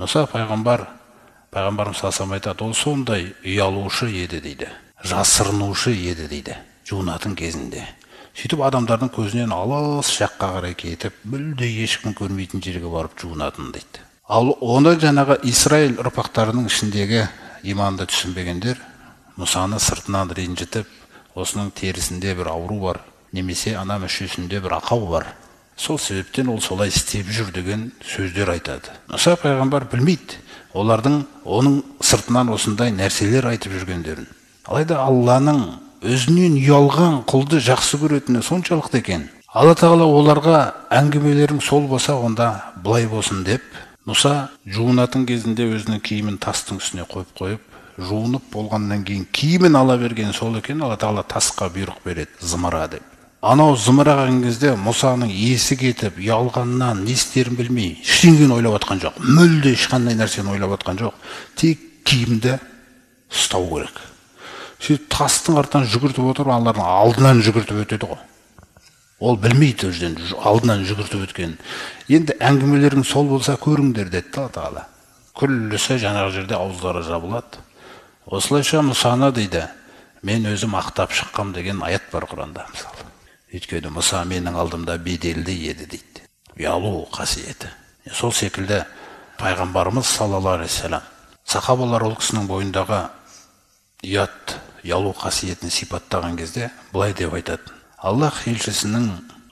Мұса пайғамбарымыз саллаллаху айтады, ол сондай ұялушы еді дейді, жасырынушы еді дейді, жуынатын кезінде. Сөйтіп адамдардың көзінен алыс жаққа қарай кетіп, мүлде ешкім көрмейтін жерге барып жуынатын дейді. Ал оны жаңағы Исраил ұрпақтарының ішіндегі иманды түсінбегендер Мұсаны сыртынан ренжітіп, осының терісінде бір ауру бар, немесе ана мүшесінде бір ақау бар. Сол себептен ол солай істеп жүр деген сөздер айтады. Мұса пайғамбар білмейді олардың оның сыртынан осындай нәрселер айтып жүргендерін. Алайда Алланың өзінен ұялған құлды жақсы көретіні соншалықты екен. Алла тағала оларға әңгімелерің сол болса, онда былай болсын деп, Мұса жуынатын кезінде өзінің киімін тастың үстіне қойып, жуынып болғаннан кейін киімін ала берген сол екен. Алла тағала тасқа бұйрық береді, зымыра деп. Анау зымыраған кезде Мұсаның есі кетіп, ұялғаннан не істерін білмей, ештеңені ойлап атқан жоқ. Мүлде ешқандай нәрсені ойлап атқан жоқ. Тек киімді ұстау керек. Сөйтіп тастың артынан жүгіртіп отырып, Алланың алдынан жүгіртіп өтеді ғой. Ол білмейді өзінен алдынан жүгіртіп өткен. Енді әңгімелерің сол болса көріңдер деді Алла тағала. Күллісі жаңағы жерде ауыздары жабылады. Осылайша Мұсаны дейді, мен өзім ақтап шыққам деген аят бар Құранда мысалы. Өйткені Мұса менің алдымда беделді еді дейді. Ұялу қасиеті. Сол секілді пайғамбарымыз саллаллаху алейхи вассалам, сахабалар ол кісінің бойындағы ұялу қасиетін сипаттаған кезде былай деп айтады. Аллах елшісінің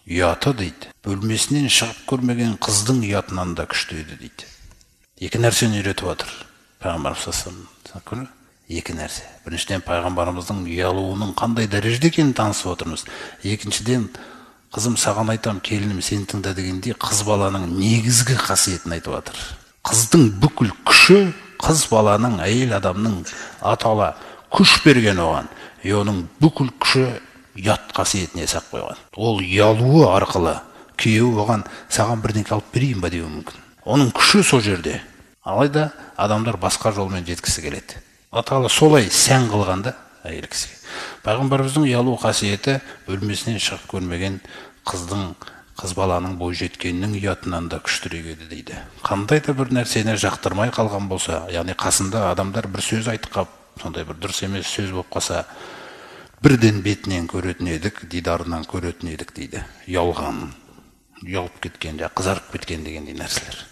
ұяты дейді, бөлмесінен шығып көрмеген қыздың ұятынан да күшті еді дейді. Екі нәрсені үйретіп отыр пайғамбарымыз саллаллаху алейхи вассалам. Екі нәрсе. Біріншіден пайғамбарымыздың ұялуының қандай дәрежеде екенін танысып отырмыз. Екіншіден, қызым саған айтам, келінім сен тыңда дегендей қыз баланың негізгі қасиетін айтып отыр. Қыздың бүкіл күші, қыз баланың, әйел адамның атала күш берген оған. Оның бүкіл күші ұят қасиетіне сақ қойған. Ол ұялуы арқылы күйеуі оған саған бірдеңе алып берейін ба деуі мүмкін. Оның күші сол жерде. Алайда адамдар басқа жолмен жеткісі келеді. Аталы солай сән қылғанда әйел кісіге. Пайғамбарымыздың ұялу қасиеті бөлмесінен шығып көрмеген қыз баланың бой жеткенінің ұятынан да күштірек еді дейді. Қандай да бір нәрсені жақтырмай қалған болса, яғни қасында адамдар бір сөз айтып қалып, сондай бір дұрыс емес сөз болып қалса, бірден бетінен көретін едік, дидарынан көретін едік дейді. Ұялған, ұялып кеткен, қызарып кеткен дегендей нәрселер.